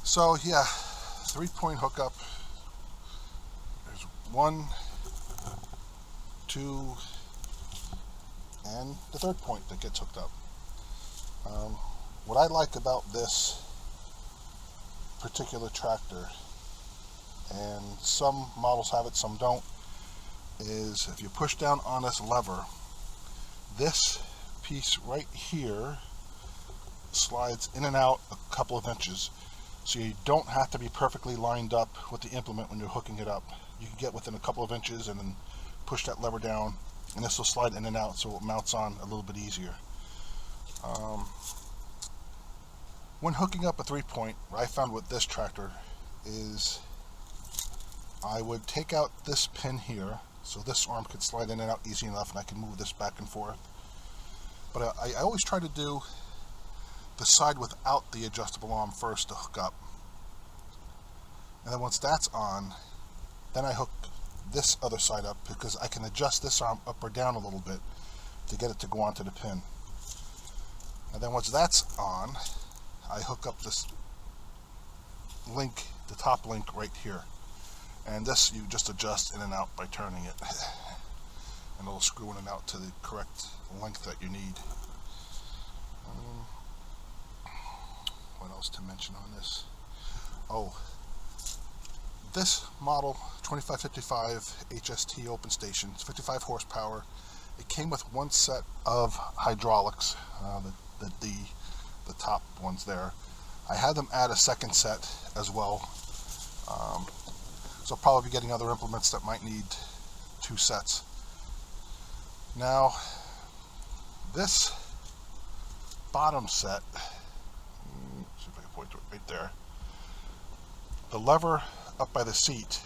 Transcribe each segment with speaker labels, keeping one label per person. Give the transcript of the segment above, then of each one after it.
Speaker 1: So yeah, 3-point hookup. There's 1, 2, and the third point that gets hooked up. What I like about this particular tractor, and some models have it, some don't, is if you push down on this lever, this piece right here slides in and out a couple of inches, so you don't have to be perfectly lined up with the implement when you're hooking it up. You can get within a couple of inches and then push that lever down, and this will slide in and out so it mounts on a little bit easier. When hooking up a 3-point, what I found with this tractor is I would take out this pin here, so this arm could slide in and out easy enough, and I can move this back and forth. But I always try to do the side without the adjustable arm first to hook up. And then once that's on, then I hook this other side up, because I can adjust this arm up or down a little bit to get it to go onto the pin. And then once that's on, I hook up this link, the top link right here. And this you just adjust in and out by turning it. And it'll screw in and out to the correct length that you need. What else to mention on this? Oh, this model 2555 HST open station, it's 55 horsepower. It came with one set of hydraulics, the top ones there. I had them add a second set as well. So I'll probably be getting other implements that might need 2 sets. Now, this bottom set, see if I can point to it right there. The lever up by the seat,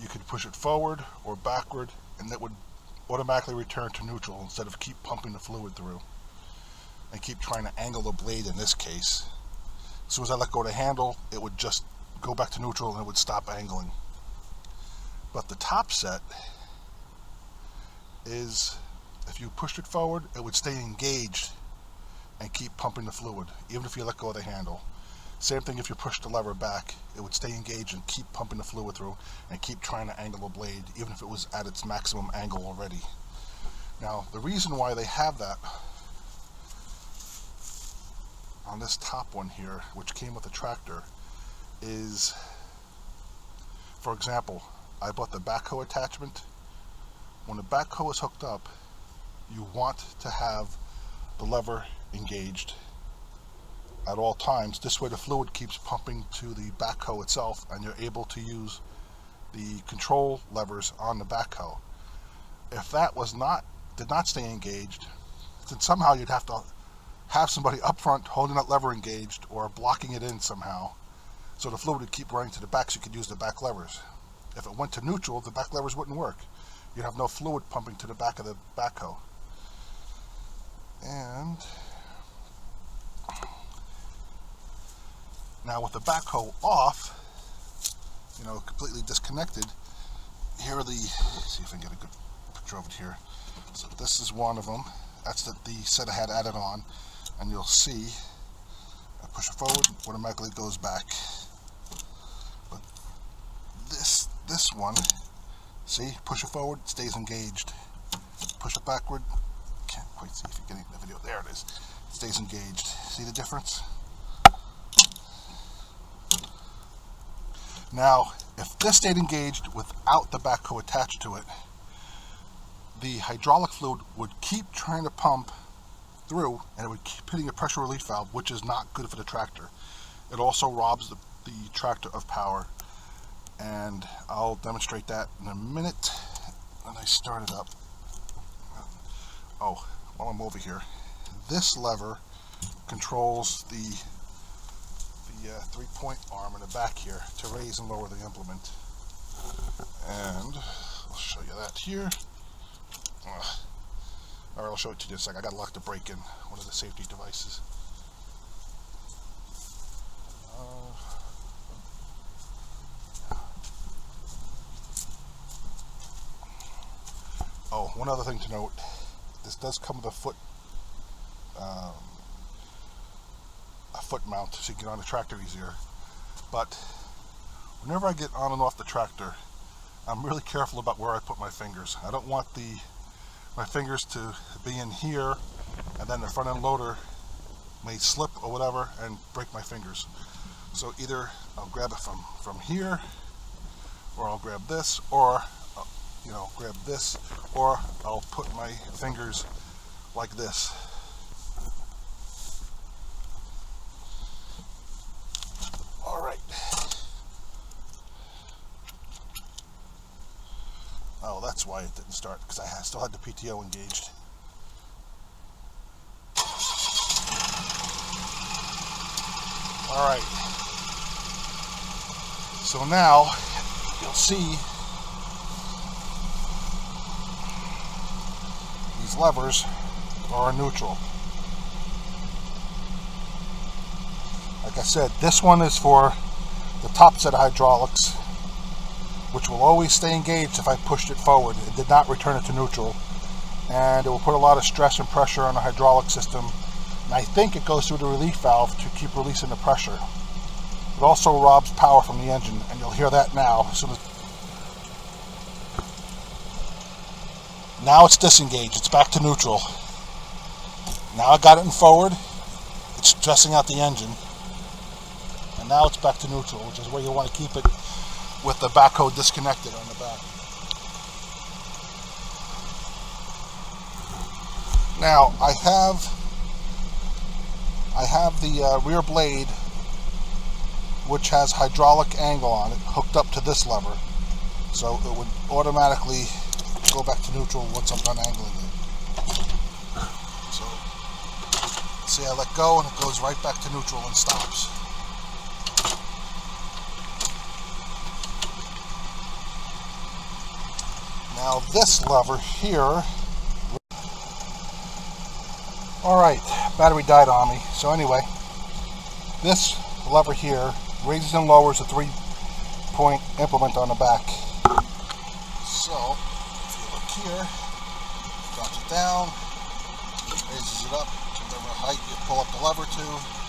Speaker 1: you could push it forward or backward, and it would automatically return to neutral instead of keep pumping the fluid through and keep trying to angle the blade. In this case, as soon as I let go of the handle, it would just go back to neutral and it would stop angling. But the top set is, if you pushed it forward, it would stay engaged and keep pumping the fluid, even if you let go of the handle. Same thing if you push the lever back, it would stay engaged and keep pumping the fluid through and keep trying to angle the blade, even if it was at its maximum angle already. Now, the reason why they have that on this top one here, which came with the tractor, is, for example, I bought the backhoe attachment. When the backhoe is hooked up, you want to have the lever engaged at all times. This way the fluid keeps pumping to the backhoe itself, and you're able to use the control levers on the backhoe. If that did not stay engaged, then somehow you'd have to have somebody up front holding that lever engaged or blocking it in somehow, so the fluid would keep running to the back, so you could use the back levers. If it went to neutral, the back levers wouldn't work. You'd have no fluid pumping to the back of the backhoe. And now with the backhoe off, completely disconnected, here are let's see if I can get a good picture of it here. So this is one of them. That's the set I had added on, and you'll see, I push it forward, automatically goes back. But this one, see, push it forward, stays engaged. Push it backward, can't quite see if you're getting the video, there it is, it stays engaged. See the difference? Now, if this stayed engaged without the backhoe attached to it, the hydraulic fluid would keep trying to pump through, and it would keep hitting a pressure relief valve, which is not good for the tractor. It also robs the tractor of power, and I'll demonstrate that in a minute when I start it up. Oh, while I'm over here, this lever controls the 3-point arm in the back here to raise and lower the implement, and I'll show you that here. Alright, I'll show it to you in a second. I got to lock the brake in, one of the safety devices. Oh, one other thing to note, this does come with a foot mount so you can get on the tractor easier. But whenever I get on and off the tractor, I'm really careful about where I put my fingers. I don't want my fingers to be in here, and then the front end loader may slip or whatever and break my fingers. So either I'll grab it from here, or I'll grab this, or grab this, or I'll put my fingers like this. All right. Oh, that's why it didn't start, because I still had the PTO engaged. All right. So now you'll see these levers are neutral. Like I said, this one is for the top set of hydraulics, which will always stay engaged if I pushed it forward. It did not return it to neutral, and it will put a lot of stress and pressure on the hydraulic system. And I think it goes through the relief valve to keep releasing the pressure. It also robs power from the engine, and you'll hear that now. Now it's disengaged. It's back to neutral. Now I got it in forward. It's stressing out the engine. And now it's back to neutral, which is where you want to keep it with the backhoe disconnected on the back. Now I have the rear blade, which has hydraulic angle on it, hooked up to this lever, so it would automatically go back to neutral once I'm done angling it. So see, I let go and it goes right back to neutral and stops. Now this lever here, alright, battery died on me. So anyway, this lever here raises and lowers the 3-point implement on the back. So, if you look here, drops it down, raises it up to whatever height you pull up the lever to.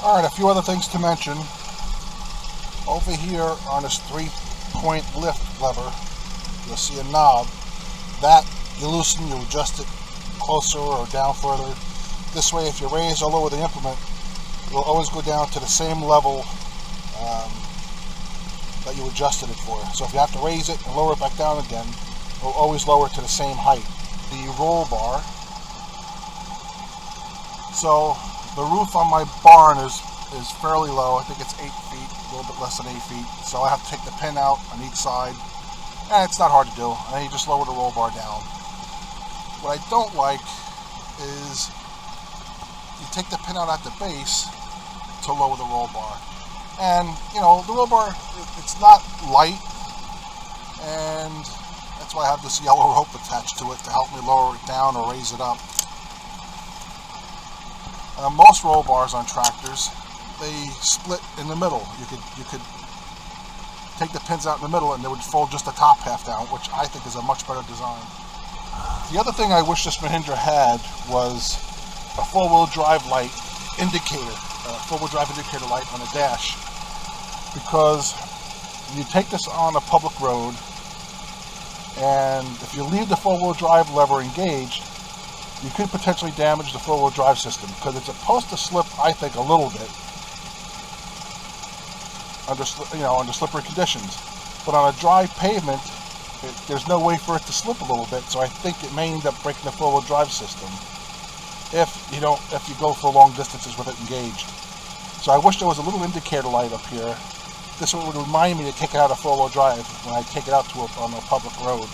Speaker 1: Alright, a few other things to mention. Over here on this 3-point lift lever, you'll see a knob. That you loosen, you adjust it closer or down further. This way, if you raise or lower the implement, it'll always go down to the same level that you adjusted it for. So if you have to raise it and lower it back down again, it'll always lower it to the same height. The roll bar. So the roof on my barn is fairly low. I think it's 8 feet, a little bit less than 8 feet. So I have to take the pin out on each side. And it's not hard to do. And then you just lower the roll bar down. What I don't like is you take the pin out at the base to lower the roll bar. And, the roll bar, it's not light. And that's why I have this yellow rope attached to it to help me lower it down or raise it up. Most roll bars on tractors, they split in the middle. You could take the pins out in the middle and they would fold just the top half down, which I think is a much better design. The other thing I wish this Mahindra had was a four-wheel drive light indicator, four-wheel drive indicator light on the dash, because you take this on a public road, and if you leave the four-wheel drive lever engaged, you could potentially damage the four-wheel drive system, because it's supposed to slip, I think, a little bit under slippery conditions. But on a dry pavement, there's no way for it to slip a little bit, so I think it may end up breaking the four-wheel drive system if you go for long distances with it engaged. So I wish there was a little indicator light up here. This would remind me to take it out of four-wheel drive when I take it out on a public road.